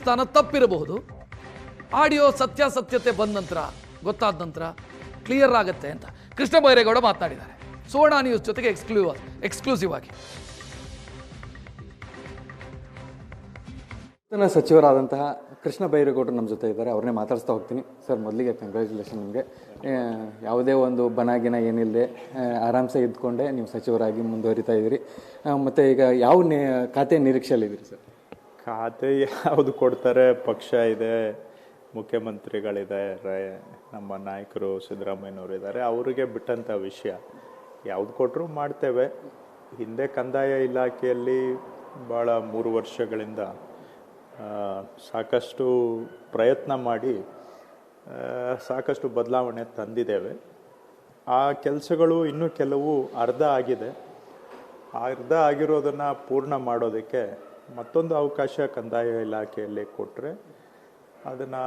ಸ್ಥಾನ ತಪ್ಪಿರಬಹುದು. ಆಡಿಯೋ ಸತ್ಯಾಸತ್ಯತೆ ಬಂದ ನಂತರ ಗೊತ್ತಾದ ನಂತರ ಕ್ಲಿಯರ್ ಆಗುತ್ತೆ ಅಂತ ಕೃಷ್ಣ ಬೈರೇಗೌಡ ಮಾತನಾಡಿದ್ದಾರೆ ಸುವರ್ಣ ನ್ಯೂಸ್ ಜೊತೆಗೆ ಎಕ್ಸ್ಕ್ಲೂಸಿವ್ ಆಗಿ. ಸಚಿವರಾದಂತಹ ಕೃಷ್ಣ ಬೈರೇಗೌಡರು ನಮ್ಮ ಜೊತೆ ಇದ್ದಾರೆ, ಅವ್ರನ್ನೇ ಮಾತಾಡಿಸ್ತಾ ಹೋಗ್ತೀನಿ. ಸರ್, ಮೊದಲಿಗೆ ಕಂಗ್ರ್ಯಾಚುಲೇಷನ್ ನಿಮಗೆ. ಯಾವುದೇ ಒಂದು ಬನಾಗಿನ ಏನಿಲ್ಲದೆ ಆರಾಮ್ಸೆ ಇದ್ಕೊಂಡೆ ನೀವು ಸಚಿವರಾಗಿ ಮುಂದುವರಿತಾ ಇದ್ದೀರಿ. ಮತ್ತು ಈಗ ಯಾವ ಖಾತೆ ನಿರೀಕ್ಷೆಯಲ್ಲಿದ್ದೀರಿ ಸರ್? ಖಾತೆ ಯಾವುದು ಕೊಡ್ತಾರೆ, ಪಕ್ಷ ಇದೆ, ಮುಖ್ಯಮಂತ್ರಿಗಳಿದ್ದಾರೆ, ನಮ್ಮ ನಾಯಕರು ಸಿದ್ದರಾಮಯ್ಯನವರು ಇದ್ದಾರೆ, ಅವರಿಗೆ ಬಿಟ್ಟಂಥ ವಿಷಯ. ಯಾವುದು ಕೊಟ್ಟರು ಮಾಡ್ತೇವೆ. ಹಿಂದೆ ಕಂದಾಯ ಇಲಾಖೆಯಲ್ಲಿ ಭಾಳ 3 ವರ್ಷಗಳಿಂದ ಸಾಕಷ್ಟು ಪ್ರಯತ್ನ ಮಾಡಿ ಸಾಕಷ್ಟು ಬದಲಾವಣೆ ತಂದಿದ್ದೇವೆ. ಆ ಕೆಲಸಗಳು ಇನ್ನೂ ಕೆಲವು ಅರ್ಧ ಆಗಿದೆ. ಅರ್ಧ ಆಗಿರೋದನ್ನು ಪೂರ್ಣ ಮಾಡೋದಕ್ಕೆ ಮತ್ತೊಂದು ಅವಕಾಶ ಕಂದಾಯ ಇಲಾಖೆಯಲ್ಲಿ ಕೊಟ್ಟರೆ ಅದನ್ನು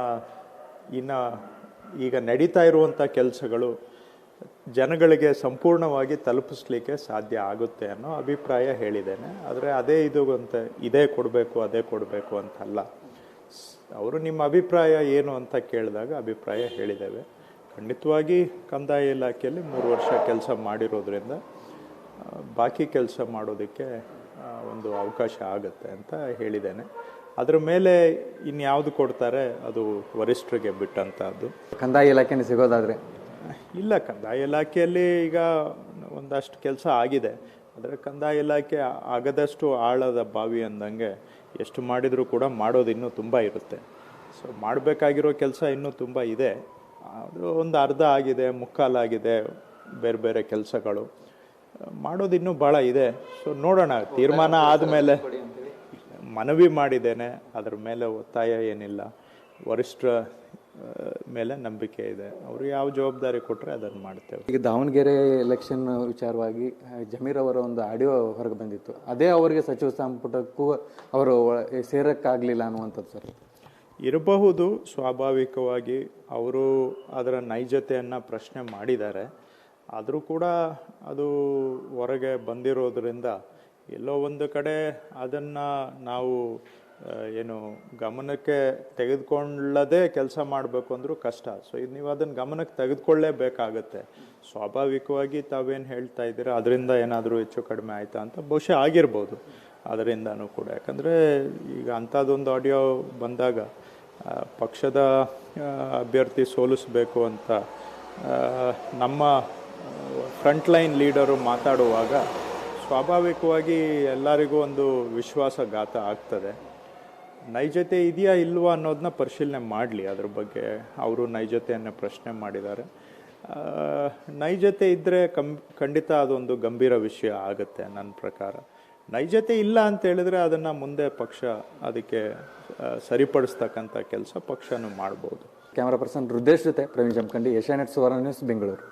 ಈಗ ನಡೀತಾ ಇರುವಂಥ ಕೆಲಸಗಳು ಜನಗಳಿಗೆ ಸಂಪೂರ್ಣವಾಗಿ ತಲುಪಿಸ್ಲಿಕ್ಕೆ ಸಾಧ್ಯ ಆಗುತ್ತೆ ಅನ್ನೋ ಅಭಿಪ್ರಾಯ ಹೇಳಿದ್ದೇನೆ. ಆದರೆ ಇದೇ ಕೊಡಬೇಕು ಅದೇ ಕೊಡಬೇಕು ಅಂತಲ್ಲ. ಅವರು ನಿಮ್ಮ ಅಭಿಪ್ರಾಯ ಏನು ಅಂತ ಕೇಳಿದಾಗ ಅಭಿಪ್ರಾಯ ಹೇಳಿದ್ದೇವೆ. ಖಂಡಿತವಾಗಿ ಕಂದಾಯ ಇಲಾಖೆಯಲ್ಲಿ 3 ವರ್ಷ ಕೆಲಸ ಮಾಡಿರೋದ್ರಿಂದ ಬಾಕಿ ಕೆಲಸ ಮಾಡೋದಕ್ಕೆ ಒಂದು ಅವಕಾಶ ಆಗುತ್ತೆ ಅಂತ ಹೇಳಿದ್ದೇನೆ. ಅದರ ಮೇಲೆ ಇನ್ಯಾವುದು ಕೊಡ್ತಾರೆ ಅದು ವರಿಷ್ಠರಿಗೆ ಬಿಟ್ಟಂಥದ್ದು. ಕಂದಾಯ ಇಲಾಖೆನೇ ಸಿಗೋದಾದರೆ ಇಲ್ಲ, ಕಂದಾಯ ಇಲಾಖೆಯಲ್ಲಿ ಈಗ ಒಂದಷ್ಟು ಕೆಲಸ ಆಗಿದೆ. ಆದರೆ ಕಂದಾಯ ಇಲಾಖೆ ಆಗದಷ್ಟು ಆಳದ ಬಾವಿ ಅಂದಂಗೆ ಎಷ್ಟು ಮಾಡಿದರೂ ಕೂಡ ಮಾಡೋದು ಇನ್ನೂ ತುಂಬ ಇರುತ್ತೆ. ಸೊ ಮಾಡಬೇಕಾಗಿರೋ ಕೆಲಸ ಇನ್ನೂ ತುಂಬ ಇದೆ. ಅದು ಒಂದು ಅರ್ಧ ಆಗಿದೆ, ಮುಕ್ಕಾಲಾಗಿದೆ. ಬೇರೆ ಬೇರೆ ಕೆಲಸಗಳು ಮಾಡೋದು ಇನ್ನೂ ಭಾಳ ಇದೆ. ಸೊ ನೋಡೋಣ, ತೀರ್ಮಾನ ಆದಮೇಲೆ ಮನವಿ ಮಾಡಿದ್ದೇನೆ. ಅದರ ಮೇಲೆ ಒತ್ತಾಯ ಏನಿಲ್ಲ. ವರಿಷ್ಠರ ಮೇಲೆ ನಂಬಿಕೆ ಇದೆ. ಅವರು ಯಾವ ಜವಾಬ್ದಾರಿ ಕೊಟ್ಟರೆ ಅದನ್ನು ಮಾಡ್ತೇವೆ. ಈಗ ದಾವಣಗೆರೆ ಎಲೆಕ್ಷನ್ ವಿಚಾರವಾಗಿ ಜಮೀರ್ ಅವರ ಒಂದು ಆಡಿಯೋ ಹೊರಗೆ ಬಂದಿತ್ತು. ಅದೇ ಅವರಿಗೆ ಸಚಿವ ಸಂಪುಟಕ್ಕೂ ಅವರು ಸೇರಕ್ಕಾಗಲಿಲ್ಲ ಅನ್ನುವಂಥದ್ದು ಸರ್. ಇರಬಹುದು, ಸ್ವಾಭಾವಿಕವಾಗಿ ಅವರು ಅದರ ನೈಜತೆಯನ್ನು ಪ್ರಶ್ನೆ ಮಾಡಿದ್ದಾರೆ. ಆದರೂ ಕೂಡ ಅದು ಹೊರಗೆ ಬಂದಿರೋದ್ರಿಂದ ಎಲ್ಲೋ ಒಂದು ಕಡೆ ಅದನ್ನು ನಾವು ಗಮನಕ್ಕೆ ತೆಗೆದುಕೊಳ್ಳದೆ ಕೆಲಸ ಮಾಡಬೇಕು ಅಂದರೂ ಕಷ್ಟ. ಸೊ ಇದು ನೀವು ಅದನ್ನು ಗಮನಕ್ಕೆ ತೆಗೆದುಕೊಳ್ಳೇಬೇಕಾಗತ್ತೆ. ಸ್ವಾಭಾವಿಕವಾಗಿ ತಾವೇನು ಹೇಳ್ತಾ ಇದ್ದೀರಾ ಅದರಿಂದ ಏನಾದರೂ ಹೆಚ್ಚು ಕಡಿಮೆ ಆಯಿತಾ ಅಂತ ಬಹುಶಃ ಆಗಿರ್ಬೋದು. ಅದರಿಂದನೂ ಕೂಡ ಯಾಕಂದರೆ ಈಗ ಅಂಥದ್ದೊಂದು ಆಡಿಯೋ ಬಂದಾಗ ಪಕ್ಷದ ಅಭ್ಯರ್ಥಿ ಸೋಲಿಸಬೇಕು ಅಂತ ನಮ್ಮ ಫ್ರಂಟ್ಲೈನ್ ಲೀಡರು ಮಾತಾಡುವಾಗ ಸ್ವಾಭಾವಿಕವಾಗಿ ಎಲ್ಲರಿಗೂ ಒಂದು ವಿಶ್ವಾಸಘಾತ ಆಗ್ತದೆ. ನೈಜತೆ ಇದೆಯಾ ಇಲ್ವಾ ಅನ್ನೋದನ್ನ ಪರಿಶೀಲನೆ ಮಾಡಲಿ. ಅದ್ರ ಬಗ್ಗೆ ಅವರು ನೈಜತೆಯನ್ನು ಪ್ರಶ್ನೆ ಮಾಡಿದ್ದಾರೆ. ನೈಜತೆ ಇದ್ದರೆ ಖಂಡಿತ ಅದೊಂದು ಗಂಭೀರ ವಿಷಯ ಆಗುತ್ತೆ ನನ್ನ ಪ್ರಕಾರ. ನೈಜತೆ ಇಲ್ಲ ಅಂತ ಹೇಳಿದ್ರೆ ಅದನ್ನು ಮುಂದೆ ಪಕ್ಷ ಅದಕ್ಕೆ ಸರಿಪಡಿಸ್ತಕ್ಕಂಥ ಕೆಲಸ ಪಕ್ಷನೂ ಮಾಡ್ಬೋದು. ಕ್ಯಾಮರಾ ಪರ್ಸನ್ ರುದ್ರೇಶ್ ಜೊತೆ ಪ್ರವೀಣ್ ಜಮಖಂಡಿ, ಏಷ್ಯಾನೆಟ್ ಸುವರ್ಣ ನ್ಯೂಸ್, ಬೆಂಗಳೂರು.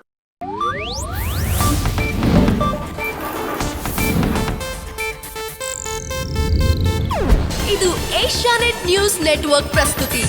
ಇದು ಏಷ್ಯಾನೆಟ್ ನ್ಯೂಸ್ ನೆಟ್ವರ್ಕ್ ಪ್ರಸ್ತುತಿ.